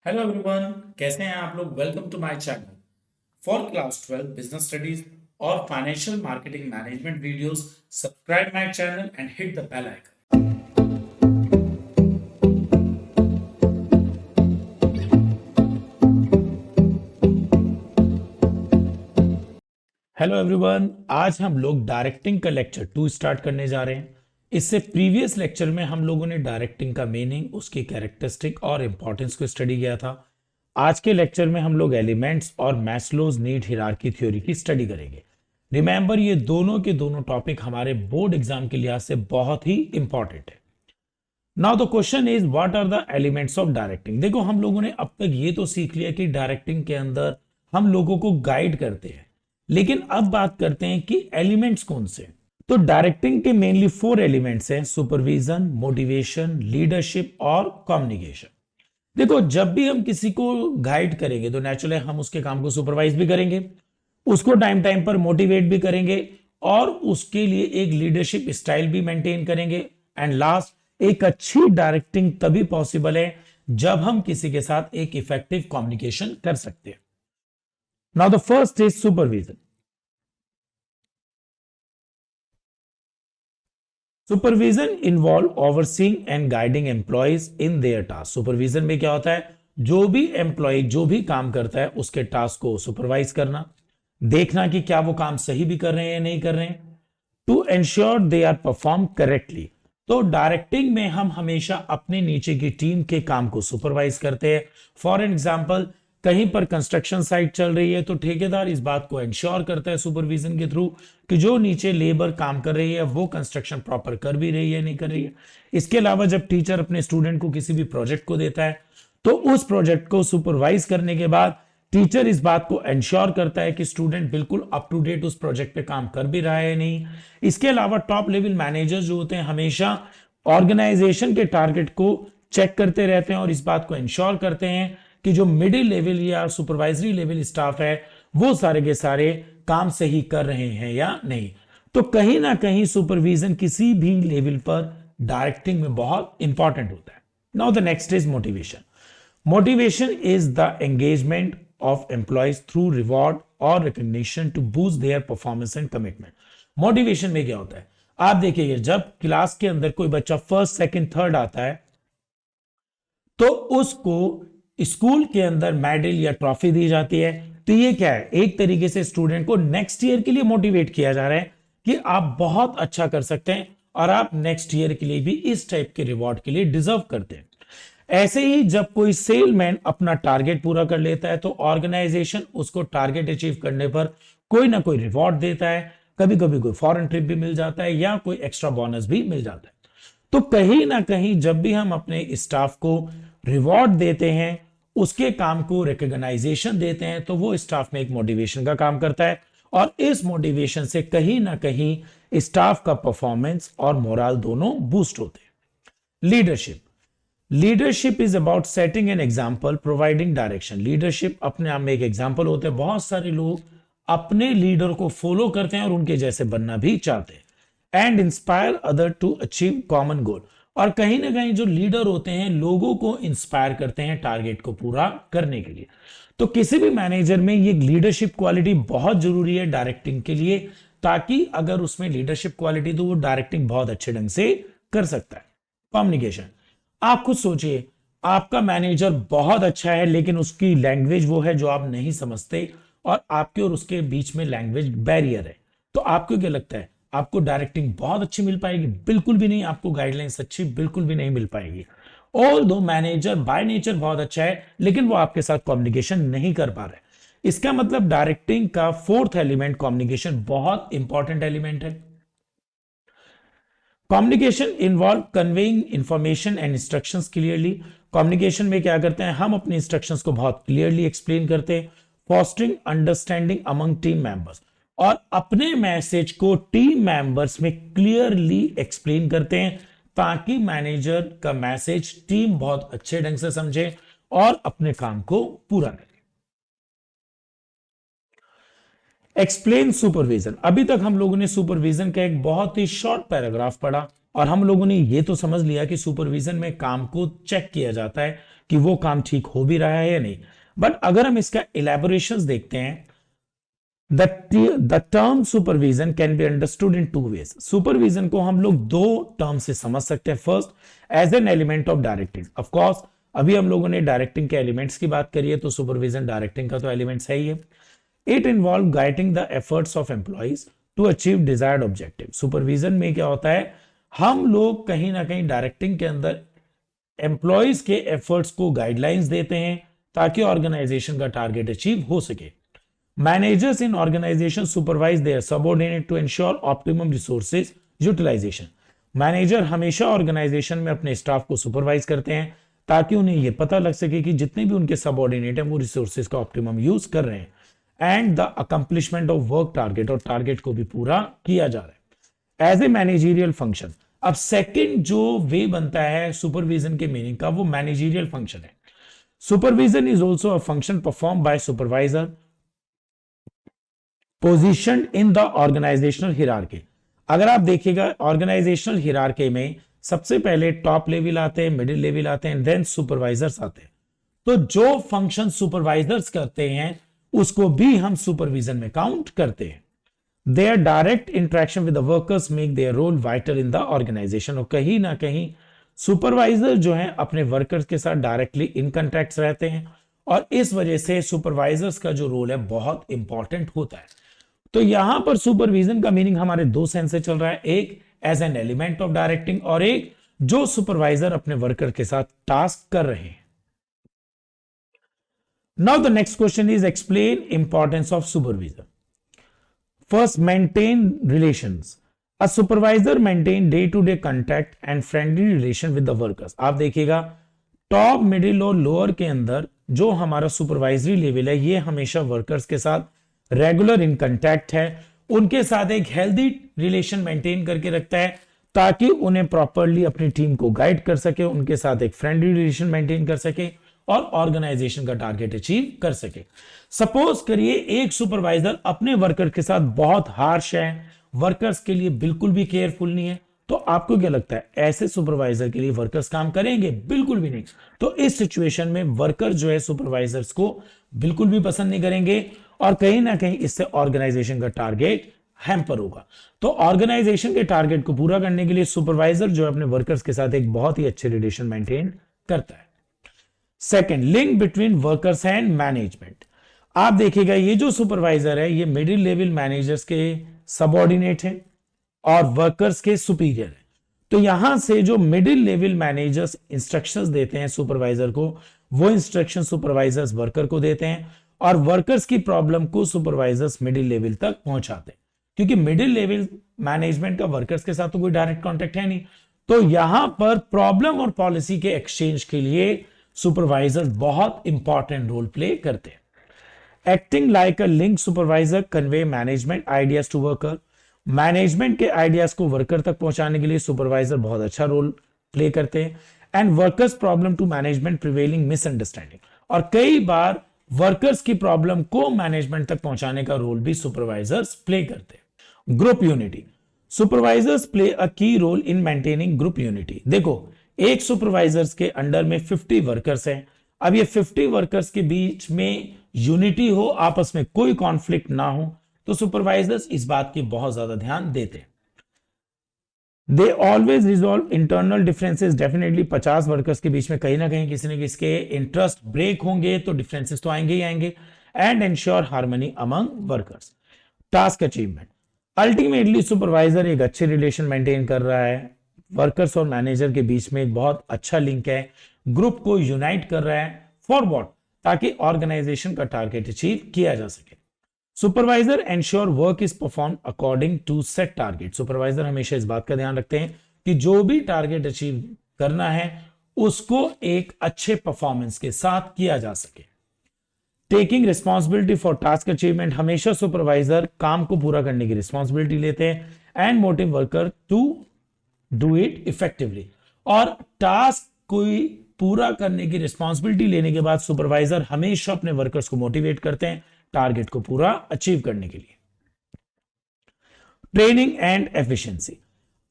Hello everyone, कैसे हैं आप लोग। Welcome to my channel for class 12 business studies और financial marketing management videos. Subscribe my channel and hit the bell icon. Hello everyone, आज हम लोग डायरेक्टिंग का लेक्चर 2 स्टार्ट करने जा रहे हैं। इससे प्रीवियस लेक्चर में हम लोगों ने डायरेक्टिंग का मीनिंग, उसकी कैरेक्टरिस्टिक और इंपॉर्टेंस को स्टडी किया था। आज के लेक्चर में हम लोग एलिमेंट्स और मैस्लोज नीड हायरार्की थ्योरी की स्टडी करेंगे। रिमेंबर, ये दोनों के दोनों टॉपिक हमारे बोर्ड एग्जाम के लिहाज से बहुत ही इंपॉर्टेंट है। Now the question is what are the elements of directing. देखो, हम लोगों ने अब तक ये तो सीख लिया कि डायरेक्टिंग के अंदर हम लोगों को गाइड करते हैं, लेकिन अब बात करते हैं कि एलिमेंट्स कौन से। तो डायरेक्टिंग के मेनली 4 एलिमेंट्स हैं: सुपरविजन, मोटिवेशन, लीडरशिप और कम्युनिकेशन। देखो, जब भी हम किसी को गाइड करेंगे तो नेचुरली हम उसके काम को सुपरवाइज भी करेंगे, उसको टाइम टाइम पर मोटिवेट भी करेंगे और उसके लिए एक लीडरशिप स्टाइल भी मेंटेन करेंगे। एंड लास्ट, एक अच्छी डायरेक्टिंग तभी पॉसिबल है जब हम किसी के साथ एक इफेक्टिव कम्युनिकेशन कर सकते हैं। Now the first is supervision. Supervision involve overseeing and guiding employees in their task. Supervision में क्या होता है, जो भी एम्प्लॉय जो भी काम करता है उसके टास्क को सुपरवाइज करना, देखना कि क्या वो काम सही भी कर रहे हैं या नहीं कर रहे हैं, to ensure they are perform correctly. तो डायरेक्टिंग में हम हमेशा अपने नीचे की टीम के काम को सुपरवाइज करते हैं। फॉर एग्जाम्पल, कहीं पर कंस्ट्रक्शन साइट चल रही है तो ठेकेदार इस बात को इंश्योर करता है सुपरविजन के थ्रू कि जो नीचे लेबर काम कर रही है वो कंस्ट्रक्शन प्रॉपर कर भी रही है नहीं कर रही है। इसके अलावा जब टीचर अपने स्टूडेंट को किसी भी प्रोजेक्ट को देता है तो उस प्रोजेक्ट को सुपरवाइज करने के बाद टीचर इस बात को इंश्योर करता है कि स्टूडेंट बिल्कुल अप टू डेट उस प्रोजेक्ट पे काम कर भी रहा है नहीं। इसके अलावा टॉप लेवल मैनेजर जो होते हैं हमेशा ऑर्गेनाइजेशन के टारगेट को चेक करते रहते हैं और इस बात को इंश्योर करते हैं कि जो मिडिल लेवल या सुपरवाइजरी लेवल स्टाफ है वो सारे के सारे काम सही कर रहे हैं या नहीं। तो कहीं ना कहीं सुपरविजन किसी भी लेवल पर डायरेक्टिंग में बहुत इंपॉर्टेंट होता है। Now the next is motivation. Motivation is the engagement of employees through reward और recognition to boost their performance and commitment. Motivation में क्या होता है, आप देखिए, जब क्लास के अंदर कोई बच्चा फर्स्ट सेकंड थर्ड आता है तो उसको स्कूल के अंदर मेडल या ट्रॉफी दी जाती है। तो ये क्या है, एक तरीके से स्टूडेंट को नेक्स्ट ईयर के लिए मोटिवेट किया जा रहा है कि आप बहुत अच्छा कर सकते हैं और आप नेक्स्ट ईयर के लिए भी इस टाइप के रिवॉर्ड के लिए डिजर्व करते हैं। ऐसे ही जब कोई सेलमैन अपना टारगेट पूरा कर लेता है तो ऑर्गेनाइजेशन उसको टारगेट अचीव करने पर कोई ना कोई रिवॉर्ड देता है, कभी कभी कोई फॉरेन ट्रिप भी मिल जाता है या कोई एक्स्ट्रा बोनस भी मिल जाता है। तो कहीं ना कहीं जब भी हम अपने स्टाफ को रिवॉर्ड देते हैं, उसके काम को रिकॉग्नाइजेशन देते हैं, तो वो स्टाफ में एक मोटिवेशन का काम करता है और इस मोटिवेशन से कहीं ना कहीं स्टाफ का परफॉर्मेंस और मोरल दोनों बूस्ट होते हैं। Leadership. Leadership is about setting an example, providing direction. Leadership अपने आप में एक एग्जाम्पल होते हैं। बहुत सारे लोग अपने लीडर को फॉलो करते हैं और उनके जैसे बनना भी चाहते हैं। And inspire other to achieve common goal. और कहीं ना कहीं जो लीडर होते हैं लोगों को इंस्पायर करते हैं टारगेट को पूरा करने के लिए। तो किसी भी मैनेजर में ये लीडरशिप क्वालिटी बहुत जरूरी है डायरेक्टिंग के लिए, ताकि अगर उसमें लीडरशिप क्वालिटी तो वो डायरेक्टिंग बहुत अच्छे ढंग से कर सकता है। कम्युनिकेशन। आप खुद सोचिए, आपका मैनेजर बहुत अच्छा है लेकिन उसकी लैंग्वेज वो है जो आप नहीं समझते और आपके और उसके बीच में लैंग्वेज बैरियर है, तो आपको क्या लगता है, आपको डायरेक्टिंग बहुत अच्छी मिल पाएगी? बिल्कुल भी नहीं, आपको गाइडलाइंस अच्छी बिल्कुल भी नहीं मिल पाएगी। ऑल दो मैनेजर बाय नेचर बहुत अच्छा है लेकिन वो आपके साथ कम्युनिकेशन नहीं कर पा रहा है। इसका मतलब डायरेक्टिंग का फोर्थ एलिमेंट कम्युनिकेशन बहुत इंपॉर्टेंट एलिमेंट है। Communication involve conveying information and instructions clearly. Communication में क्या करते हैं, हम अपने इंस्ट्रक्शंस को बहुत क्लियरली एक्सप्लेन करते हैं। Fostering understanding among team members, और अपने मैसेज को टीम मेंबर्स में क्लियरली एक्सप्लेन करते हैं ताकि मैनेजर का मैसेज टीम बहुत अच्छे ढंग से समझे और अपने काम को पूरा करे। Explain supervision. अभी तक हम लोगों ने सुपरविजन का एक बहुत ही शॉर्ट पैराग्राफ पढ़ा और हम लोगों ने ये तो समझ लिया कि सुपरविजन में काम को चेक किया जाता है कि वो काम ठीक हो भी रहा है या नहीं। बट अगर हम इसका इलेबोरेशंस देखते हैं, the term supervision can be understood in two ways. Supervision को हम लोग दो टर्म से समझ सकते हैं। First, as an element of directing. Of course अभी हम लोगों ने डायरेक्टिंग के एलिमेंट्स की बात करी है, तो सुपरविजन डायरेक्टिंग का तो एलिमेंट्स है ही है। It involve guiding the efforts of employees to achieve desired objective. Supervision में क्या होता है, हम लोग कहीं ना कहीं डायरेक्टिंग के अंदर एम्प्लॉइज के एफर्ट्स को गाइडलाइंस देते हैं ताकि ऑर्गेनाइजेशन का टारगेट अचीव हो सके। Managers in organization supervise their subordinate to ensure optimum resources utilization. Manager हमेशा ऑर्गेनाइजेशन में अपने स्टाफ को सुपरवाइज करते हैं ताकि उन्हें यह पता लग सके कि जितने भी उनके सबऑर्डिनेट हैं वो रिसोर्सेज का ऑप्टिमम यूज कर रहे हैं, and the accomplishment of work target, और टारगेट को भी पूरा किया जा रहा है एज ए मैनेजरियल फंक्शन। अब सेकंड जो वे बनता है सुपरविजन के मीनिंग का, वो मैनेजरियल फंक्शन है। Supervision is also a function perform by supervisor position in the organizational hierarchy. अगर आप देखिएगा ऑर्गेनाइजेशनल हिरार्की में सबसे पहले टॉप लेवल आते हैं, मिडिल लेवल आते हैं, देन सुपरवाइजर्स आते हैं। तो जो फंक्शन सुपरवाइजर्स करते हैं उसको भी हम सुपरविजन में काउंट करते हैं। Their direct interaction with the workers make their role vital in the organization। और कहीं ना कहीं सुपरवाइजर जो हैं अपने वर्कर्स के साथ डायरेक्टली इन कंटैक्ट रहते हैं, और इस वजह से सुपरवाइजर्स का जो रोल है बहुत इंपॉर्टेंट होता है। तो यहां पर सुपरविजन का मीनिंग हमारे दो सेंस से चल रहा है, एक as an element of directing और एक जो सुपरवाइजर अपने वर्कर के साथ टास्क कर रहे हैं। Now the next question is explain importance of supervision. First, maintain relations. A supervisor maintain day-to-day contact and friendly relation with the workers। आप देखिएगा टॉप, मिडिल और लोअर के अंदर जो हमारा सुपरवाइजरी लेवल है ये हमेशा वर्कर्स के साथ रेगुलर इन कंटैक्ट है, उनके साथ एक हेल्दी रिलेशन मेंटेन करके रखता है ताकि उन्हें प्रॉपरली अपनी टीम को गाइड कर सके, उनके साथ एक फ्रेंडली रिलेशन मेंटेन कर सके और ऑर्गेनाइजेशन का टारगेट अचीव कर सके। सपोज करिए एक सुपरवाइजर अपने वर्कर के साथ बहुत हार्श है, वर्कर्स के लिए बिल्कुल भी केयरफुल नहीं है, तो आपको क्या लगता है ऐसे सुपरवाइजर के लिए वर्कर्स काम करेंगे? बिल्कुल भी नहीं। तो इस सिचुएशन में वर्कर जो है सुपरवाइजर्स को बिल्कुल भी पसंद नहीं करेंगे और कहीं ना कहीं इससे ऑर्गेनाइजेशन का टारगेट हैम्पर होगा। तो ऑर्गेनाइजेशन के टारगेट को पूरा करने के लिए सुपरवाइजर जो है अपने वर्कर्स के साथ एक बहुत ही अच्छे रिलेशन मेंटेन करता है। Second, link between workers and management. आप देखिएगा ये जो सुपरवाइजर है ये मिडिल लेवल मैनेजर्स के सबऑर्डिनेट है और वर्कर्स के सुपीरियर है। तो यहां से जो मिडिल लेवल मैनेजर्स इंस्ट्रक्शंस देते हैं सुपरवाइजर को, वो इंस्ट्रक्शन सुपरवाइजर्स वर्कर को देते हैं और वर्कर्स की प्रॉब्लम को सुपरवाइजर्स मिडिल लेवल तक पहुंचाते हैं, क्योंकि मिडिल लेवल मैनेजमेंट का वर्कर्स के साथ तो कोई डायरेक्ट कॉन्टेक्ट है नहीं। तो यहां पर प्रॉब्लम और पॉलिसी के एक्सचेंज के लिए सुपरवाइजर्स बहुत इंपॉर्टेंट रोल प्ले करते हैं। Acting like a link supervisor convey management ideas to worker. Management के आइडियाज को वर्कर तक पहुंचाने के लिए सुपरवाइजर बहुत अच्छा रोल प्ले करते हैं। And workers problem to management prevailing misunderstanding. और कई बार वर्कर्स की प्रॉब्लम को मैनेजमेंट तक पहुंचाने का रोल भी सुपरवाइजर्स प्ले करते हैं। Group unity. Supervisors play a key role in maintaining group unity. देखो एक सुपरवाइजर्स के अंडर में 50 वर्कर्स हैं। अब ये 50 वर्कर्स के बीच में यूनिटी हो, आपस में कोई कॉन्फ्लिक्ट ना हो, तो सुपरवाइजर्स इस बात की बहुत ज्यादा ध्यान देते हैं। They always resolve internal differences. Definitely 50 workers के बीच में कहीं ना कहीं किसी न किसी के इंटरेस्ट ब्रेक होंगे तो डिफरेंसेस तो आएंगे ही आएंगे। And ensure harmony among workers. Task achievement. Ultimately supervisor एक अच्छे रिलेशन मेंटेन कर रहा है, वर्कर्स और मैनेजर के बीच में एक बहुत अच्छा लिंक है, ग्रुप को यूनाइट कर रहा है फॉर व्हाट, ताकि ऑर्गेनाइजेशन का टारगेट अचीव किया जा सके। Supervisor ensure work is perform according to set target. Supervisor हमेशा इस बात का ध्यान रखते हैं कि जो भी टारगेट अचीव करना है उसको एक अच्छे परफॉर्मेंस के साथ किया जा सके। Taking responsibility for task achievement. हमेशा सुपरवाइजर काम को पूरा करने की रिस्पॉन्सिबिलिटी लेते हैं and motive worker to do it effectively. और टास्क कोई पूरा करने की रिस्पॉन्सिबिलिटी लेने के बाद सुपरवाइजर हमेशा अपने वर्कर्स को मोटिवेट करते हैं टारगेट को पूरा अचीव करने के लिए। Training and efficiency.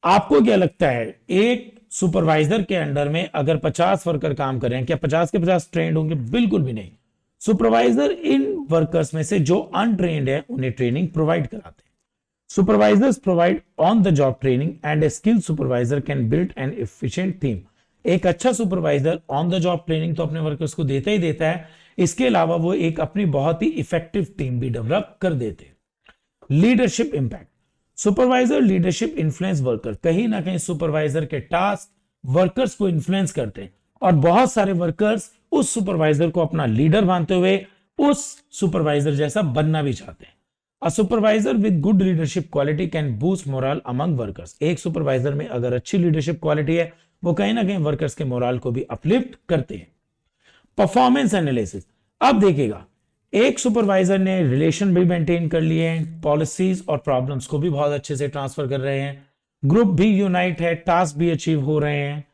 आपको क्या लगता है एक सुपरवाइजर के अंडर में अगर 50 वर्कर काम कर रहे हैं, क्या 50 के 50 ट्रेंड होंगे? बिल्कुल भी नहीं। सुपरवाइजर इन वर्कर्स में से जो अनट्रेन्ड है उन्हें ट्रेनिंग प्रोवाइड कराते हैं। Supervisors provide on-the-job training and a skilled supervisor can build an efficient team. एक अच्छा supervisor on the job training तो अपने वर्कर्स को देता ही देता है, इसके अलावा वो एक अपनी बहुत ही इफेक्टिव टीम भी डेवलप कर देते हैं। Leadership impact, supervisor leadership influence worker, कहीं ना कहीं सुपरवाइजर के टास्क वर्कर्स को इन्फ्लुएंस करते हैं और बहुत सारे वर्कर्स उस सुपरवाइजर को अपना लीडर मानते हुए उस सुपरवाइजर जैसा बनना भी चाहते हैं। A supervisor with good leadership quality can boost morale among workers. एक सुपरवाइजर में अगर अच्छी लीडरशिप क्वालिटी है वो कहीं ना कहीं वर्कर्स के मोरल को भी अपलिफ्ट करते हैं। परफॉर्मेंस एनालिसिस, अब देखिएगा एक सुपरवाइजर ने रिलेशन भी मेंटेन कर लिए हैं, पॉलिसीज और प्रॉब्लम्स को भी बहुत अच्छे से ट्रांसफर कर रहे हैं, ग्रुप भी यूनाइट है, टास्क भी अचीव हो रहे हैं,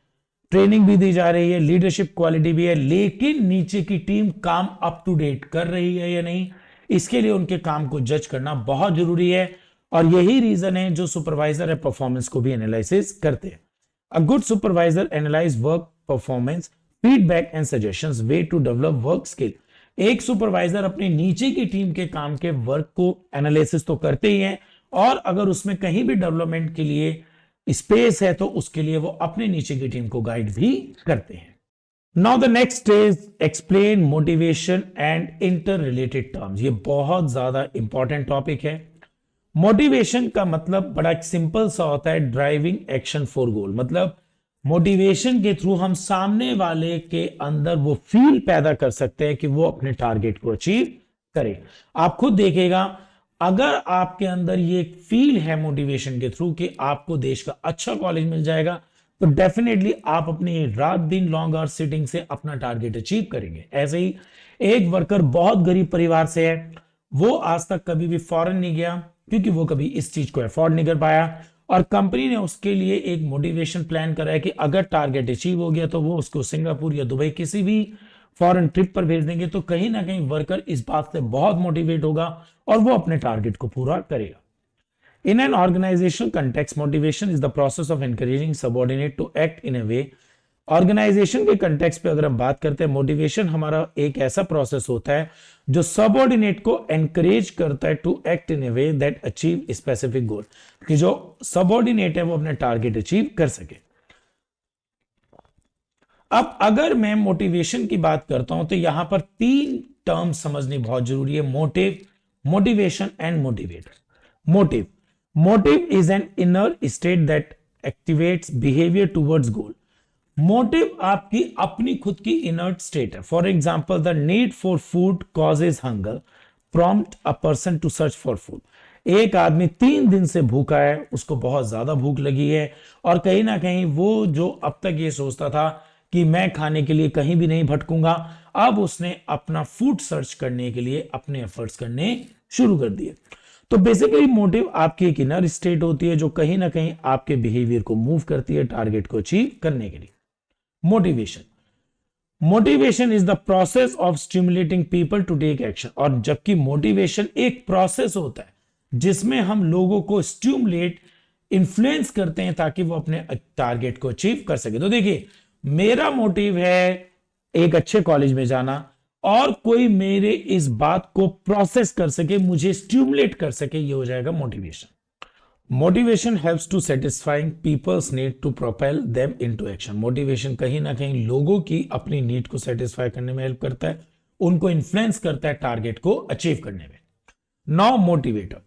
ट्रेनिंग भी दी जा रही है, लीडरशिप क्वालिटी भी है, लेकिन नीचे की टीम काम अप टू डेट कर रही है या नहीं, इसके लिए उनके काम को जज करना बहुत जरूरी है। और यही रीजन है जो सुपरवाइजर है परफॉर्मेंस को भी एनालिसिस करते हैं। A good supervisor analyse work performance, feedback and suggestions, way to develop work skill. एक सुपरवाइजर अपने नीचे की टीम के काम के वर्क को एनालिसिस तो करते ही हैं और अगर उसमें कहीं भी डेवलपमेंट के लिए स्पेस है तो उसके लिए वो अपने नीचे की टीम को गाइड भी करते हैं। Now the next is explain motivation and interrelated terms. ये बहुत ज्यादा इंपॉर्टेंट टॉपिक है। मोटिवेशन का मतलब बड़ा सिंपल सा होता है, ड्राइविंग एक्शन फॉर गोल। मतलब मोटिवेशन के थ्रू हम सामने वाले के अंदर वो फील पैदा कर सकते हैं कि वो अपने टारगेट को अचीव करे। आप खुद देखिएगा अगर आपके अंदर ये फील है मोटिवेशन के थ्रू कि आपको देश का अच्छा कॉलेज मिल जाएगा तो डेफिनेटली आप अपनी रात दिन लॉन्ग आवर सिटिंग से अपना टारगेट अचीव करेंगे। ऐसे ही एक वर्कर बहुत गरीब परिवार से है, वो आज तक कभी भी फॉरेन नहीं गया क्योंकि वो कभी इस चीज को अफोर्ड नहीं कर पाया और कंपनी ने उसके लिए एक मोटिवेशन प्लान करा है कि अगर टारगेट अचीव हो गया तो वो उसको सिंगापुर या दुबई किसी भी फॉरेन ट्रिप पर भेज देंगे। तो कहीं ना कहीं वर्कर इस बात से बहुत मोटिवेट होगा और वो अपने टारगेट को पूरा करेगा। In an organizational context, motivation is the process of encouraging subordinate to act in a way. Organization के कंटेक्स्ट पे अगर हम बात करते हैं, मोटिवेशन हमारा एक ऐसा प्रोसेस होता है जो सबऑर्डिनेट को एनकरेज करता है to act in a way that achieve specific goal, कि जो सबऑर्डिनेट है वो अपने टारगेट अचीव कर सके। अब अगर मैं मोटिवेशन की बात करता हूं तो यहां पर 3 टर्म समझनी बहुत जरूरी है, motive, motivation and motivator. Motive, motive is an inner state that activates behaviour towards goal. Motive आपकी अपनी खुद की इनर्ट स्टेट है। For example, the need for food causes hunger, prompt a person to search for food. एक आदमी 3 दिन से भूखा है, उसको बहुत ज्यादा भूख लगी है और कहीं ना कहीं वो जो अब तक ये सोचता था कि मैं खाने के लिए कहीं भी नहीं भटकूंगा, अब उसने अपना फूड सर्च करने के लिए अपने एफर्ट्स करने शुरू कर दिए। तो बेसिकली मोटिव आपकी एक इनर स्टेट होती है जो कहीं ना कहीं आपके बिहेवियर को मूव करती है टारगेट को अचीव करने के लिए। Motivation, motivation is the process of stimulating people to take action. और जबकि मोटिवेशन एक प्रोसेस होता है जिसमें हम लोगों को स्टिमुलेट, इन्फ्लुएंस करते हैं ताकि वो अपने टारगेट को अचीव कर सके। तो देखिए, मेरा मोटिव है एक अच्छे कॉलेज में जाना और कोई मेरे इस बात को प्रोसेस कर सके, मुझे स्टिमुलेट कर सके, ये हो जाएगा motivation. Motivation helps to satisfying people's need to propel them into action. Motivation कहीं ना कहीं लोगों की अपनी नीड को सेटिस्फाई करने में हेल्प करता है, उनको इन्फ्लुएंस करता है टारगेट को अचीव करने में। नाउ मोटिवेटर,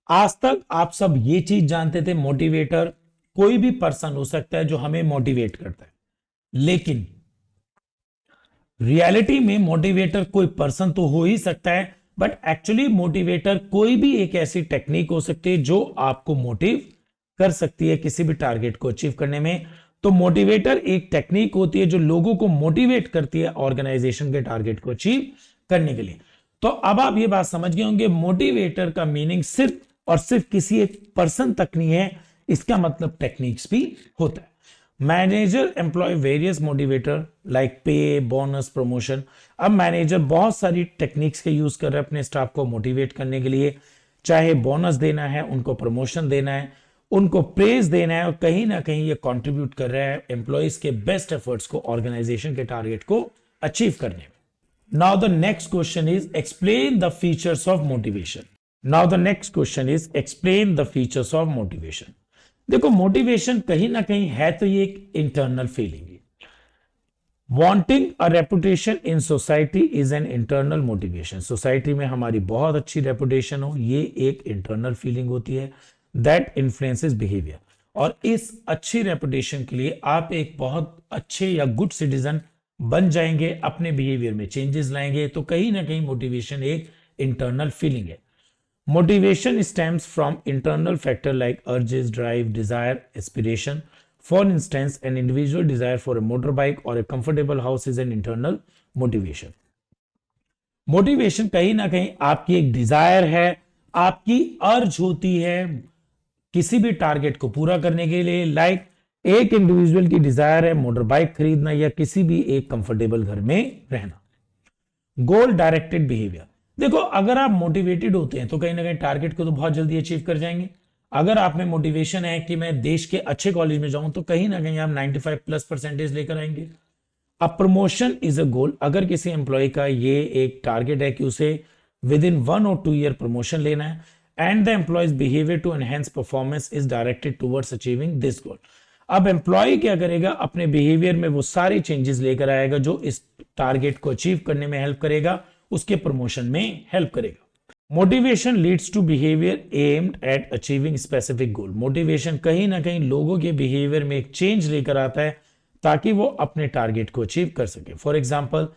आज तक आप सब ये चीज जानते थे मोटिवेटर कोई भी पर्सन हो सकता है जो हमें मोटिवेट करता है, लेकिन रियलिटी में मोटिवेटर कोई पर्सन तो हो ही सकता है, बट एक्चुअली मोटिवेटर कोई भी एक ऐसी टेक्निक हो सकती है जो आपको मोटिव कर सकती है किसी भी टारगेट को अचीव करने में। तो मोटिवेटर एक टेक्निक होती है जो लोगों को मोटिवेट करती है ऑर्गेनाइजेशन के टारगेट को अचीव करने के लिए। तो अब आप ये बात समझ गए होंगे, मोटिवेटर का मीनिंग सिर्फ और सिर्फ किसी एक पर्सन तक नहीं है, इसका मतलब टेक्निक्स भी होता है। Manager employ various motivator like pay, bonus, promotion. अब मैनेजर बहुत सारी टेक्निक्स के यूज कर रहे हैं अपने स्टाफ को मोटिवेट करने के लिए, चाहे बोनस देना है, उनको प्रमोशन देना है, उनको प्रेज देना है और कहीं ना कहीं ये कंट्रीब्यूट कर रहा है एम्प्लॉइज के बेस्ट एफर्ट्स को ऑर्गेनाइजेशन के टारगेट को अचीव करने में। Now the next question is explain the features of motivation. Now the next question is explain the features of motivation. देखो मोटिवेशन कहीं ना कहीं है तो ये एक इंटरनल फीलिंग है। Wanting a reputation in society is an internal motivation. Society में हमारी बहुत अच्छी रेपुटेशन हो, ये एक इंटरनल फीलिंग होती है दैट इन्फ्लुएंसेस बिहेवियर। और इस अच्छी रेपुटेशन के लिए आप एक बहुत अच्छे या गुड सिटीजन बन जाएंगे, अपने बिहेवियर में चेंजेस लाएंगे, तो कहीं ना कहीं मोटिवेशन एक इंटरनल फीलिंग है। Motivation stems from internal factor like urges, drive, desire, aspiration. For instance, an individual desire for a motorbike or a comfortable house is an internal motivation. Motivation कहीं ना कहीं आपकी एक डिजायर है, आपकी अर्ज होती है किसी भी टारगेट को पूरा करने के लिए। लाइक एक इंडिविजुअल की डिजायर है मोटर बाइक खरीदना या किसी भी एक कंफर्टेबल घर में रहना। गोल डायरेक्टेड बिहेवियर। देखो अगर आप मोटिवेटेड होते हैं तो कहीं ना कहीं टारगेट को तो बहुत जल्दी अचीव कर जाएंगे। अगर आप में मोटिवेशन है कि मैं देश के अच्छे कॉलेज में जाऊं तो कहीं ना कहीं आप 95+% लेकर आएंगे। अब प्रमोशन इज अ गोल। अगर किसी एम्प्लॉय का ये एक टारगेट है कि उसे within 1 or 2 year promotion लेना है and the employees behaviour to enhance performance is directed towards achieving this goal. अब एम्प्लॉय क्या करेगा, अपने बिहेवियर में वो सारी चेंजेस लेकर आएगा जो इस टारगेट को अचीव करने में हेल्प करेगा, उसके प्रमोशन में हेल्प करेगा। Motivation leads to behaviour aimed at achieving specific goal. Motivation कहीं ना कहीं लोगों के बिहेवियर में एक चेंज लेकर आता है ताकि वो अपने टारगेट को अचीव कर सके। For example,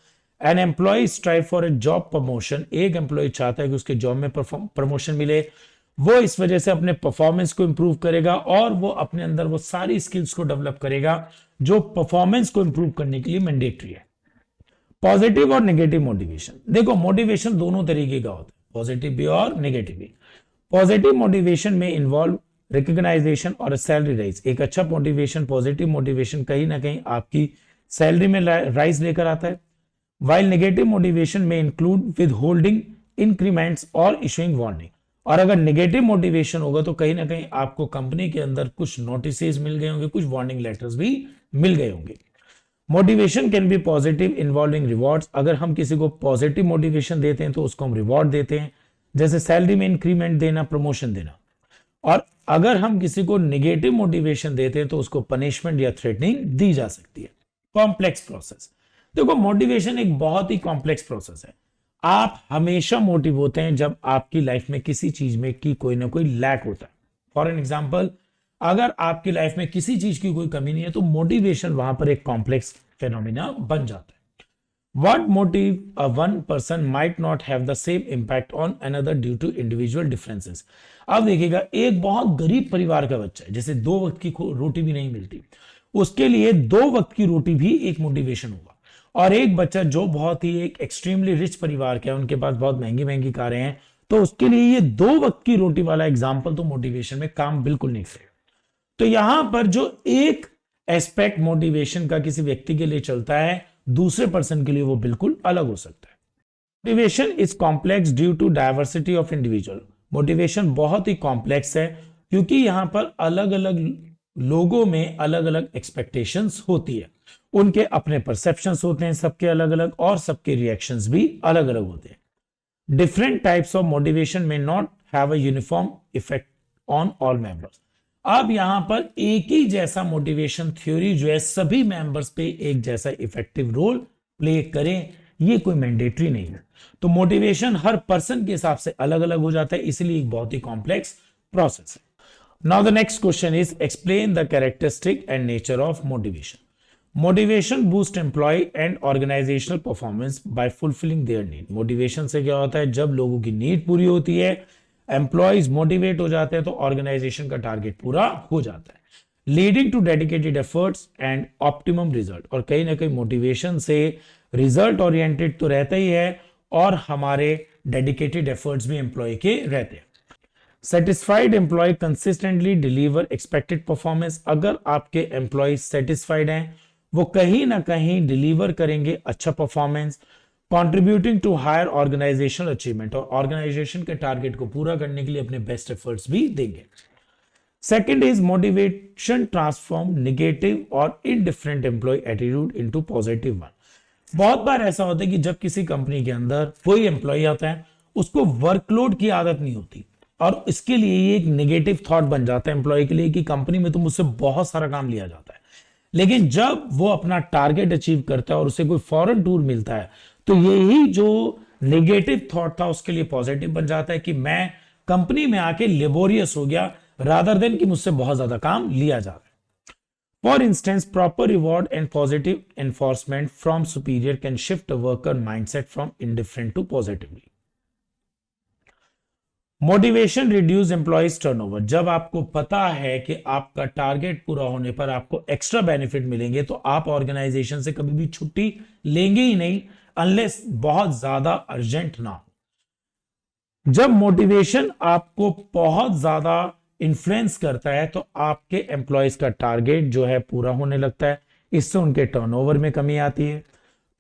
an employee strive for a job promotion. एक एम्प्लॉय चाहता है कि उसके जॉब में प्रमोशन मिले, वो इस वजह से अपने परफॉर्मेंस को इंप्रूव करेगा और वो अपने अंदर वो सारी स्किल्स को डेवलप करेगा जो परफॉर्मेंस को इंप्रूव करने के लिए मैंडेटरी है। पॉजिटिव और नेगेटिव मोटिवेशन। देखो मोटिवेशन दोनों तरीके का होता है, पॉजिटिव भी और नेगेटिव भी। पॉजिटिव मोटिवेशन में इन्वॉल्व रिकॉग्नाइजेशन और सैलरी राइज। एक अच्छा मोटिवेशन, पॉजिटिव मोटिवेशन कहीं ना कहीं आपकी सैलरी में राइज लेकर आता है। वाइल नेगेटिव मोटिवेशन में इंक्लूड विद होल्डिंग इंक्रीमेंट्स और इशूइंग वार्निंग। और अगर नेगेटिव मोटिवेशन होगा तो कहीं ना कहीं आपको कंपनी के अंदर कुछ नोटिसेस मिल गए होंगे, कुछ वार्निंग लेटर्स भी मिल गए होंगे। Motivation can be positive involving rewards. अगर हम किसी को पॉजिटिव मोटिवेशन देते हैं तो उसको हम रिवॉर्ड देते हैं, जैसे सैलरी में इंक्रीमेंट देना, प्रमोशन देना। और अगर हम किसी को नेगेटिव मोटिवेशन देते हैं तो उसको पनिशमेंट या थ्रेटनिंग दी जा सकती है। Complex process. देखो मोटिवेशन एक बहुत ही कॉम्प्लेक्स प्रोसेस है। आप हमेशा मोटिव होते हैं जब आपकी लाइफ में किसी चीज में की कोई ना कोई लैक होता है। फॉर एन एग्जाम्पल, अगर आपकी लाइफ में किसी चीज की कोई कमी नहीं है तो मोटिवेशन वहां पर एक कॉम्प्लेक्स फेनोमेना बन जाता है। What motive a one person might not have the same impact on another due to individual differences। अब देखिएगा, एक बहुत गरीब परिवार का बच्चा है, जैसे 2 वक्त की रोटी भी नहीं मिलती, उसके लिए 2 वक्त की रोटी भी एक मोटिवेशन होगा। और एक बच्चा जो बहुत ही एक एक्सट्रीमली रिच परिवार का है, उनके पास बहुत महंगी महंगी कारें हैं, तो उसके लिए ये 2 वक्त की रोटी वाला एग्जाम्पल तो मोटिवेशन में काम बिल्कुल नहीं करेगा। तो यहां पर जो एक एस्पेक्ट मोटिवेशन का किसी व्यक्ति के लिए चलता है, दूसरे पर्सन के लिए वो बिल्कुल अलग हो सकता है। Motivation is complex due to diversity of individual. Motivation बहुत ही कॉम्प्लेक्स है क्योंकि यहां पर अलग अलग लोगों में अलग अलग एक्सपेक्टेशंस होती है, उनके अपने परसेप्शंस होते हैं सबके अलग अलग, और सबके रिएक्शंस भी अलग अलग होते हैं। डिफरेंट टाइप्स ऑफ मोटिवेशन में not have a uniform effect on all members. अब यहां पर एक ही जैसा मोटिवेशन थ्योरी जो है सभी मेंबर्स पे एक जैसा इफेक्टिव रोल प्ले करें, ये कोई मैंडेटरी नहीं है। तो मोटिवेशन हर पर्सन के हिसाब से अलग अलग हो जाता है, इसलिए एक बहुत ही कॉम्प्लेक्स प्रोसेस है। Now the next question is explain the characteristic and nature of motivation. Motivation boost employee and organisational performance by fulfilling their need. Motivation से क्या होता है, जब लोगों की नीड पूरी होती है, एम्प्लॉयज मोटिवेट हो जाते हैं, तो ऑर्गेनाइजेशन का टारगेट पूरा हो जाता है, leading to dedicated efforts and optimum result. और कहीं ना कहीं मोटिवेशन से रिजल्ट ओरिएंटेड तो रहता ही है और हमारे डेडिकेटेड एफर्ट्स भी एम्प्लॉय के रहते हैं। Satisfied employee consistently deliver expected performance. अगर आपके एम्प्लॉय सेटिस्फाइड हैं, वो कहीं ना कहीं डिलीवर करेंगे अच्छा performance, contributing to higher organisational achievement, और ऑर्गेनाइजेशन के टारगेट को पूरा करने के लिए अपने बेस्ट एफर्ट्स भी देंगे। Second is motivation transform negative और indifferent employee attitude into positive one. बहुत बार ऐसा होता है कि जब किसी कंपनी के अंदर कोई एम्प्लॉय आता है, उसको वर्कलोड की आदत नहीं होती और इसके लिए ये एक नेगेटिव थॉट बन जाता है एम्प्लॉय के लिए कि कंपनी में तो मुझसे बहुत सारा काम लिया जाता है। लेकिन जब वो अपना टारगेट अचीव करता है और उसे कोई फॉरेन टूर मिलता है, तो यही जो नेगेटिव थॉट था उसके लिए पॉजिटिव बन जाता है कि मैं कंपनी में आके लेबोरियस हो गया, रादर देन कि मुझसे बहुत ज्यादा काम लिया जा रहा है। For instance, proper reward and positive enforcement from superior can shift a worker mindset from indifferent to positively. Motivation reduce employees turnover. जब आपको पता है कि आपका टारगेट पूरा होने पर आपको एक्स्ट्रा बेनिफिट मिलेंगे, तो आप ऑर्गेनाइजेशन से कभी भी छुट्टी लेंगे ही नहीं अनलेस बहुत ज्यादा अर्जेंट ना हो। जब मोटिवेशन आपको बहुत ज्यादा इन्फ्लुएंस करता है तो आपके एम्प्लॉयज का टारगेट जो है पूरा होने लगता है, इससे उनके टर्नओवर में कमी आती है।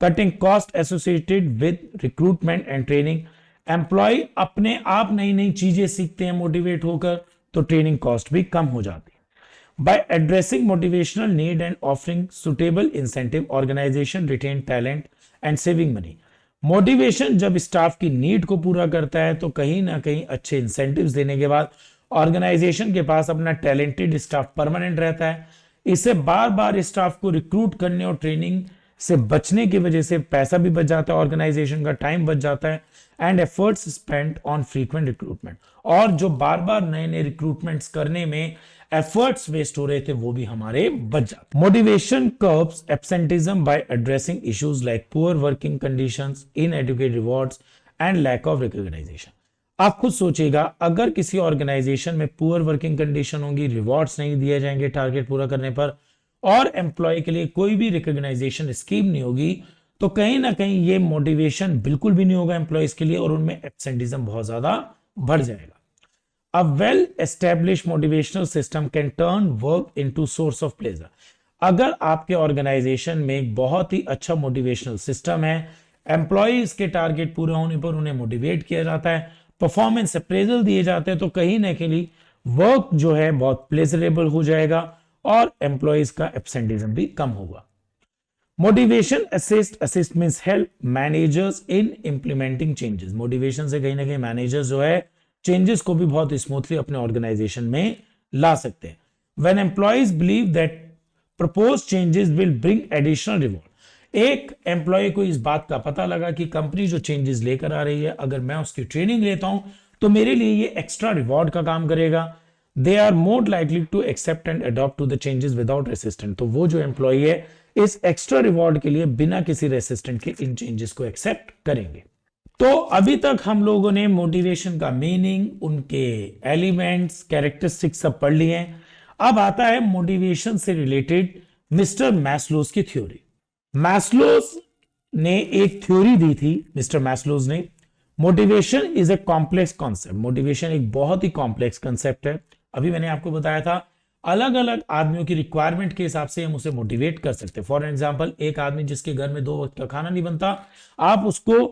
Cutting cost associated with recruitment and training. Employee अपने आप नई नई चीजें सीखते हैं मोटिवेट होकर, तो ट्रेनिंग कॉस्ट भी कम हो जाती है। By addressing motivational need and offering suitable incentive, organisation retain talent and saving money. Motivation जब स्टाफ की नीड को पूरा करता है तो कहीं ना कहीं अच्छे इंसेंटिव्स देने के बाद ऑर्गेनाइजेशन के पास अपना टैलेंटेड स्टाफ परमानेंट रहता है। इससे बार बार स्टाफ को रिक्रूट करने और ट्रेनिंग से बचने की वजह से पैसा भी बच जाता है, ऑर्गेनाइजेशन का टाइम बच जाता है and efforts spent on frequent recruitment. और जो बार बार नए नए रिक्रूटमेंट्स करने में एफर्ट्स वेस्ट हो रहे थे वो भी हमारे बच जाते। Motivation curbs absenteeism by addressing issues like poor working conditions, inadequate rewards and lack of recognition. आप खुद सोचिएगा, अगर किसी ऑर्गेनाइजेशन में पुअर वर्किंग कंडीशन होंगी, रिवॉर्ड्स नहीं दिए जाएंगे टारगेट पूरा करने पर, और एम्प्लॉय के लिए कोई भी रिकॉग्नाइजेशन स्कीम नहीं होगी, तो कहीं ना कहीं ये मोटिवेशन बिल्कुल भी नहीं होगा एम्प्लॉयज के लिए और उनमें एब्सेंटिज्म बहुत ज्यादा बढ़ जाएगा। A well-established motivational system can turn work into source of pleasure. अगर आपके ऑर्गेनाइजेशन में एक बहुत ही अच्छा मोटिवेशनल सिस्टम है, एम्प्लॉयज के टारगेट पूरे होने पर उन्हें मोटिवेट किया जाता है, परफॉर्मेंस अप्रेजल दिए जाते हैं, तो कहीं ना कहीं वर्क जो है बहुत प्लेजरेबल हो जाएगा और एम्प्लॉयज का एब्सेंटिज्म भी कम होगा। Motivation assist means help managers इन इंप्लीमेंटिंग चेंजेस। मोटिवेशन से कहीं ना कहीं मैनेजर्स जो है चेंजेस को भी बहुत स्मूथली अपने ऑर्गेनाइजेशन में ला सकते हैं। When employees believe that propose changes will bring additional reward. एक एम्प्लॉय को इस बात का पता लगा कि कंपनी जो चेंजेस लेकर आ रही है, अगर मैं उसकी ट्रेनिंग लेता हूं तो मेरे लिए ये एक्स्ट्रा रिवॉर्ड का काम करेगा, they are more likely to accept and adopt to the changes without resistant. तो वो जो एम्प्लॉय है इस एक्स्ट्रा रिवॉर्ड के लिए बिना किसी रेसिस्टेंट के इन चेंजेस को एक्सेप्ट करेंगे। तो अभी तक हम लोगों ने मोटिवेशन का मीनिंग, उनके एलिमेंट्स, कैरेक्टरिस्टिक्स सब पढ़ लिए हैं। अब आता है मोटिवेशन से रिलेटेड मिस्टर मैस्लोज की थ्योरी। मैस्लोज ने एक थ्योरी दी थी, मिस्टर मैस्लोज ने। Motivation is a complex concept. Motivation एक बहुत ही कॉम्प्लेक्स कॉन्सेप्ट है। अभी मैंने आपको बताया था अलग अलग आदमियों की रिक्वायरमेंट के हिसाब से हम उसे मोटिवेट कर सकते हैं। फॉर एग्जाम्पल, एक आदमी जिसके घर में 2 वक्त का खाना नहीं बनता, आप उसको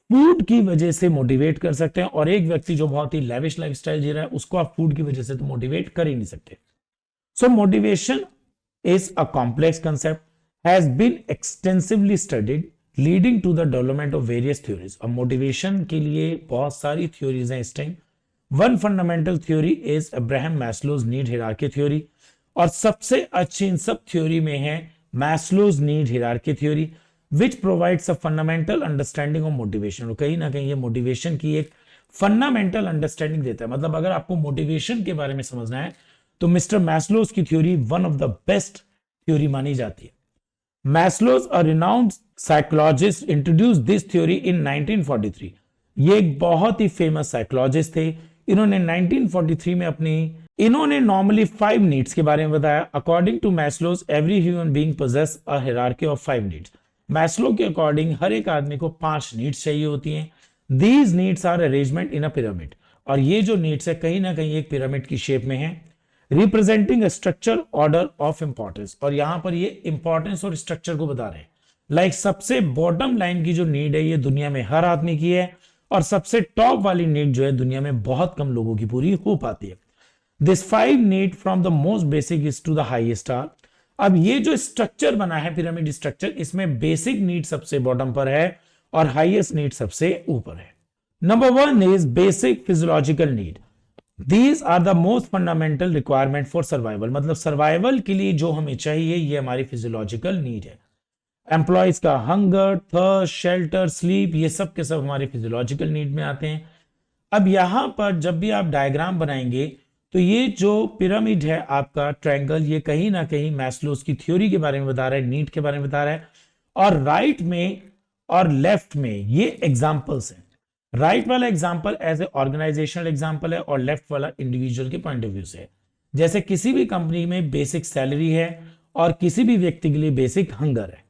फूड की वजह से मोटिवेट कर सकते हैं, और एक व्यक्ति जो बहुत ही लेविश लाइफस्टाइल जी रहा है उसको आप फूड की वजह से तो मोटिवेट कर ही नहीं सकते। So motivation is a complex concept, has been extensively studied leading to the development of various theories. अब मोटिवेशन के लिए बहुत सारी थ्योरीज हैं इस time. One fundamental theory is Abraham Maslow's need hierarchy theory, और सबसे अच्छी इन सब थ्योरी में है Maslow's need hierarchy theory, which provides a fundamental understanding of motivation। और कहीं ना कहीं ये मोटिवेशन की एक फंडामेंटल अंडरस्टैंडिंग देता है। मतलब अगर आपको मोटिवेशन के बारे में समझना है तो मिस्टर मैस्लोज की theory one of the best theory मानी जाती है। Maslow's, a renowned psychologist, introduce this theory in 1943। ये एक बहुत ही फेमस साइकोलॉजिस्ट थे। इन्होंने 1943 में इन्होंने नॉर्मली 5 नीड्स के बारे में बताया। According to Maslow's, every human being possesses a hierarchy of 5 needs. Maslow के अकॉर्डिंग हर एक आदमी को 5 नीड्स चाहिए होती हैं। These needs are arrangement in a pyramid, और ये जो नीड्स है कहीं ना कहीं एक पिरामिड की शेप में है, representing a structure order of importance. और यहां पर ये इंपॉर्टेंस और स्ट्रक्चर को बता रहे हैं। लाइक सबसे बॉटम लाइन की जो नीड है ये दुनिया में हर आदमी की है, और सबसे टॉप वाली नीड जो है दुनिया में बहुत कम लोगों की पूरी हो पाती है। This 5 need from the most basic is to the highest are. अब ये जो स्ट्रक्चर बना है पिरामिड स्ट्रक्चर, इसमें बेसिक नीड सबसे बॉटम पर है और हाईएस्ट नीड सबसे ऊपर है। Number 1 is basic physiological need. These are the most fundamental requirement for survival, मतलब सर्वाइवल के लिए जो हमें चाहिए ये हमारी फिजियोलॉजिकल नीड है। एम्प्लॉयज का हंगर, थर्स्ट, शेल्टर, स्लीप, ये सब के सब हमारे फिजियोलॉजिकल नीड में आते हैं। अब यहां पर जब भी आप डायग्राम बनाएंगे तो ये जो पिरामिड है आपका ट्रायंगल, ये कहीं ना कहीं मैस्लोस की थ्योरी के बारे में बता रहा है, नीड के बारे में बता रहा है। और राइट में और लेफ्ट में ये एग्जांपल्स हैं। राइट वाला example as a organisational example है और लेफ्ट वाला इंडिविजुअल के पॉइंट ऑफ व्यू से है। जैसे किसी भी कंपनी में बेसिक सैलरी है और किसी भी व्यक्ति के लिए बेसिक हंगर है।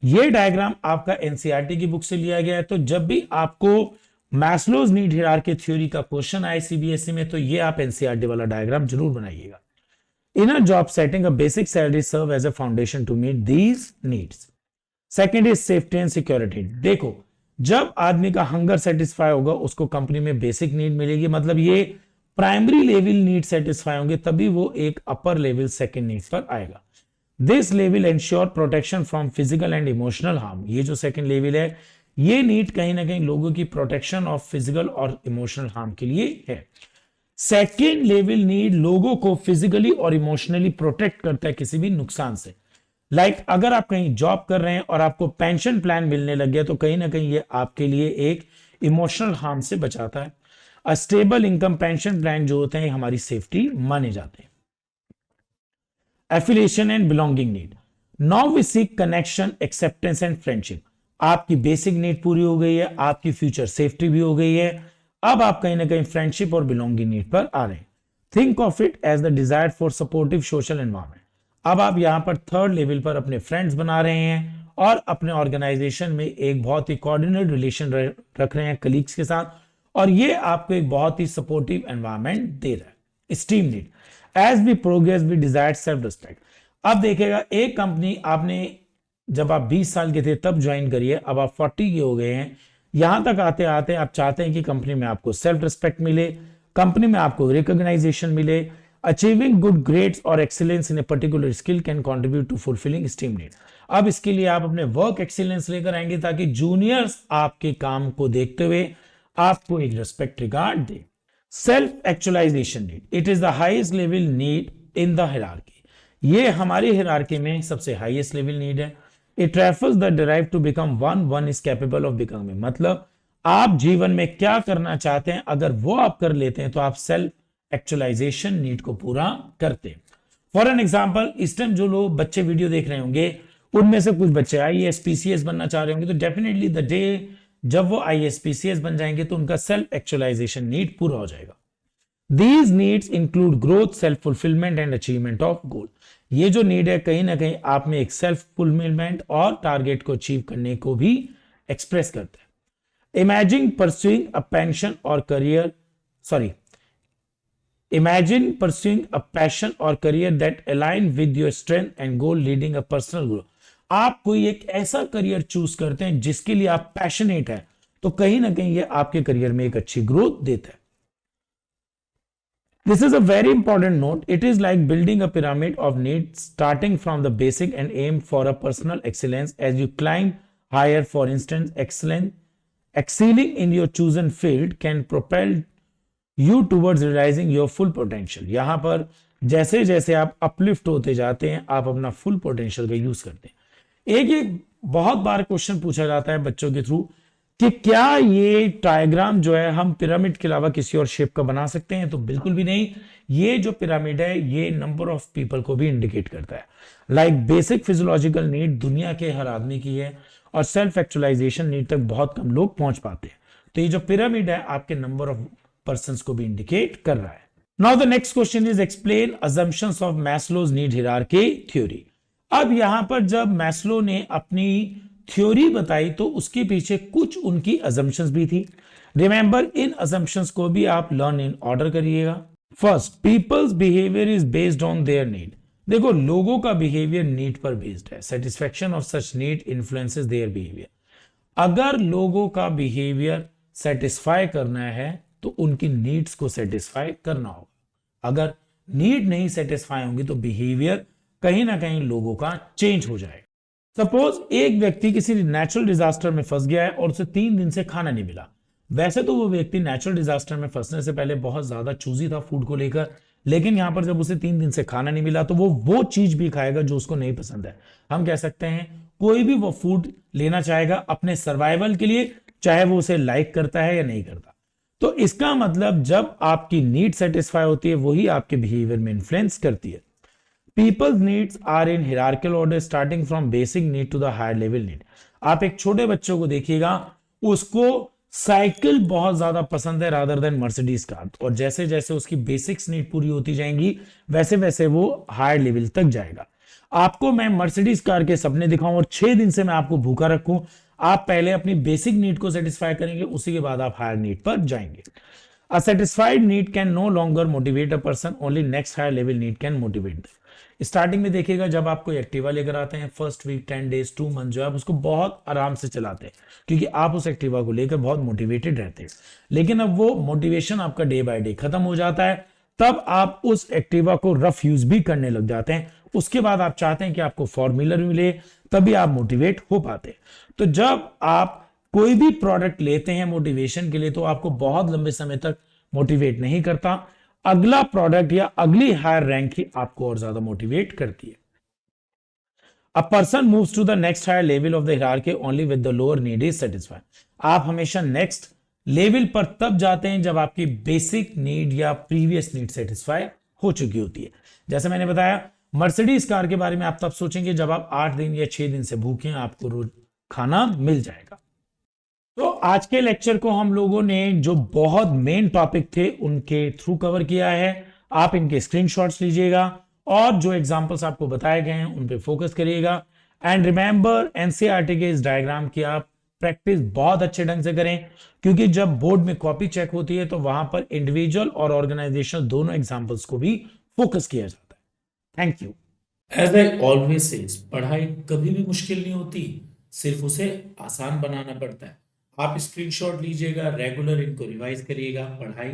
ये डायग्राम आपका एनसीईआरटी की बुक से लिया गया है। तो जब भी आपको मैस्लोज नीड हायरार्की थ्योरी का क्वेश्चन आए सीबीएसई में, तो ये आप एनसीईआरटी वाला डायग्राम जरूर बनाइएगा। In a job setting, a basic salary serve as a foundation to meet these needs. Second is safety and security. देखो, जब आदमी का हंगर सेटिस्फाई होगा उसको कंपनी में बेसिक नीड मिलेगी, मतलब ये प्राइमरी लेवल नीड सेटिस्फाई होंगे तभी वो एक अपर लेवल सेकेंड नीड्स पर आएगा। This level ensure protection from physical and emotional harm. ये जो सेकेंड लेवल है, ये नीड कहीं ना कहीं लोगों की प्रोटेक्शन ऑफ फिजिकल और इमोशनल हार्म के लिए है। सेकेंड लेवल नीड लोगों को फिजिकली और इमोशनली प्रोटेक्ट करता है किसी भी नुकसान से। लाइक अगर आप कहीं जॉब कर रहे हैं और आपको पेंशन प्लान मिलने लग गया तो कहीं ना कहीं ये आपके लिए एक इमोशनल हार्म से बचाता है। A stable income pension plan जो होते हैं हमारी सेफ्टी माने जाते हैं। Affiliation and belonging need. Now we seek connection, acceptance and friendship. आपकी बेसिक नीड पूरी हो गई है, आपकी फ्यूचर सेफ्टी भी हो गई है, अब आप कहीं ना कहीं फ्रेंडशिप और बिलोंगिंग नीड पर आ रहे हैं। Think of it as the desire for supportive social environment. अब आप यहां पर थर्ड लेवल पर अपने फ्रेंड्स बना रहे हैं और अपने ऑर्गेनाइजेशन में एक बहुत ही कोऑर्डिनेट रिलेशन रख रहे हैं कलीग्स के साथ, और ये आपको एक बहुत ही सपोर्टिव एनवायरमेंट दे रहा है। Esteem need. As we progress we desire self respect. अब देखिएगा, एक कंपनी आपने जब आप 20 साल के थे तब ज्वाइन करिए, अब आप 40 के हो गए हैं, यहां तक आते आते आप चाहते हैं कि कंपनी में आपको सेल्फ रिस्पेक्ट मिले, कंपनी में आपको रिकॉग्नाइजेशन मिले। अचीविंग गुड ग्रेड्स और excellence in a particular skill can contribute to fulfilling esteem need. अब इसके लिए आप अपने वर्क एक्सीलेंस लेकर आएंगे ताकि जूनियर्स आपके काम को देखते हुए आपको एक रिस्पेक्ट रिगार्ड दे। Self actualisation need, it is the highest level need in the hierarchy. ये हमारी हायरार्की में सबसे हाईएस्ट लेवल नीड है। It refers the drive to become one is capable of becoming. मतलब आप जीवन में क्या करना चाहते हैं, अगर वो आप कर लेते हैं तो आप सेल्फ एक्चुअलाइजेशन नीड को पूरा करते हैं। फॉर एन एग्जाम्पल, इस टाइम जो लोग बच्चे वीडियो देख रहे होंगे उनमें से कुछ बच्चे आईएएस पीसीएस बनना चाह रहे होंगे, तो डेफिनेटली द डे जब वो आईएएस पीसीएस बन जाएंगे तो उनका सेल्फ एक्चुअलाइजेशन नीड पूरा हो जाएगा। These needs include growth, self fulfillment and achievement of goal। ये जो नीड है कहीं ना कहीं आप में एक सेल्फ फुलफिलमेंट और टारगेट को अचीव करने को भी एक्सप्रेस करता है। इमेजिन परस्यूइंग अ पेंशन और career Imagine pursuing a passion or career that align with your strength and goal, leading a personal growth। आप कोई एक ऐसा करियर चूज करते हैं जिसके लिए आप पैशनेट हैं, तो कहीं ना कहीं ये आपके करियर में एक अच्छी ग्रोथ देता है। This is a very important note. It is like building a pyramid of needs, starting from the basic and aim for a personal excellence as you climb higher. For instance, excelling in your chosen field can propel you towards realizing your full potential। यहां पर जैसे जैसे आप uplift होते जाते हैं आप अपना फुल पोटेंशियल का यूज करते हैं। एक बहुत बार क्वेश्चन पूछा जाता है बच्चों के थ्रू कि क्या ये डायग्राम जो है हम पिरामिड के अलावा किसी और शेप का बना सकते हैं, तो बिल्कुल भी नहीं। ये जो पिरामिड है ये नंबर ऑफ पीपल को भी इंडिकेट करता है। लाइक बेसिक फिजियोलॉजिकल नीड दुनिया के हर आदमी की है और सेल्फ एक्चुअलाइजेशन नीड तक बहुत कम लोग पहुंच पाते हैं। तो ये जो पिरामिड है आपके नंबर ऑफ पर्संस को भी इंडिकेट कर रहा है। Now the next question is explain assumptions of Maslow's need hierarchy theory. अब यहां पर जब मैस्लो ने अपनी थ्योरी बताई तो उसके पीछे कुछ उनकी अजम्पशंस भी थी। रिमेंबर, इन अजम्पशंस को भी आप लर्न इन ऑर्डर करिएगा। First, peoples behaviour is based on their need. देखो, लोगों का बिहेवियर नीड पर बेस्ड है। Satisfaction of such need influences their behaviour. अगर लोगों का बिहेवियर सेटिस्फाई करना है तो उनकी नीड्स को सेटिस्फाई करना होगा। अगर नीड नहीं सेटिस्फाई होंगी तो बिहेवियर कहीं ना कहीं लोगों का चेंज हो जाएगा। सपोज एक व्यक्ति किसी नेचुरल डिजास्टर में फंस गया है और उसे 3 दिन से खाना नहीं मिला। वैसे तो वो व्यक्ति नेचुरल डिजास्टर में फंसने से पहले बहुत ज्यादा चूजी था फूड को लेकर, लेकिन यहां पर जब उसे 3 दिन से खाना नहीं मिला तो वो चीज भी खाएगा जो उसको नहीं पसंद है। हम कह सकते हैं कोई भी वो फूड लेना चाहेगा अपने सर्वाइवल के लिए, चाहे वो उसे लाइक करता है या नहीं करता। तो इसका मतलब जब आपकी नीड सेटिस्फाई होती है वही आपके बिहेवियर में इन्फ्लुएंस करती है। People's needs are in hierarchical order starting from basic need to the higher level need. आप एक छोटे बच्चों को देखिएगा, उसको साइकिल बहुत ज्यादा पसंद है रादर देन मर्सिडीज कार, और जैसे जैसे उसकी बेसिक्स नीड पूरी होती जाएंगी वैसे वैसे वो हायर लेवल तक जाएगा। आपको मैं मर्सिडीज कार के सपने दिखाऊं और 6 दिन से मैं आपको भूखा रखूं, आप पहले अपनी बेसिक नीड को सेटिस्फाई करेंगे, उसी के बाद आप हायर नीड पर जाएंगे। A satisfied need can no longer motivate a person, only next higher level need can motivate them. Starting में देखिएगा जब आप कोई एक्टिवा लेकर आते हैं, फर्स्ट वीक 10 डेज 2 मंथ जो है आप उसको बहुत आराम से चलाते हैं क्योंकि आप उस एक्टिवा को लेकर बहुत मोटिवेटेड रहते हैं। लेकिन अब वो मोटिवेशन आपका डे बाय डे खत्म हो जाता है, तब आप उस एक्टिवा को रफ यूज भी करने लग जाते हैं। उसके बाद आप चाहते हैं कि आपको फॉर्मूलर मिले, तभी आप मोटिवेट हो पाते हैं। तो जब आप कोई भी प्रोडक्ट लेते हैं मोटिवेशन के लिए तो आपको बहुत लंबे समय तक मोटिवेट नहीं करता, अगला प्रोडक्ट या अगली हायर रैंक ही आपको और ज्यादा मोटिवेट करती है। A person moves to the next higher level of the hierarchy only with the lower need is satisfied. आप हमेशा नेक्स्ट लेवल पर तब जाते हैं जब आपकी बेसिक नीड या प्रीवियस नीड सेटिस्फाई हो चुकी होती है। जैसे मैंने बताया मर्सिडीज कार के बारे में आप तब सोचेंगे जब आप 8 दिन या 6 दिन से भूखे हैं, आपको रोज खाना मिल जाएगा। तो आज के लेक्चर को हम लोगों ने जो बहुत मेन टॉपिक थे उनके थ्रू कवर किया है। आप इनके स्क्रीनशॉट्स लीजिएगा और जो एग्जांपल्स आपको बताए गए हैं उन पे फोकस करिएगा। एंड रिमेंबर एनसीईआरटी के इस डायग्राम की आप प्रैक्टिस बहुत अच्छे ढंग से करें, क्योंकि जब बोर्ड में कॉपी चेक होती है तो वहां पर इंडिविजुअल और ऑर्गेनाइजेशनल दोनों एग्जाम्पल्स को भी फोकस किया जाता है। Thank you. As I always says, पढ़ाई कभी भी मुश्किल नहीं होती, सिर्फ उसे आसान बनाना पड़ता है। आप स्क्रीनशॉट लीजिएगा, रेगुलर इनको रिवाइज करिएगा, पढ़ाई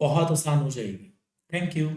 बहुत आसान हो जाएगी। Thank you.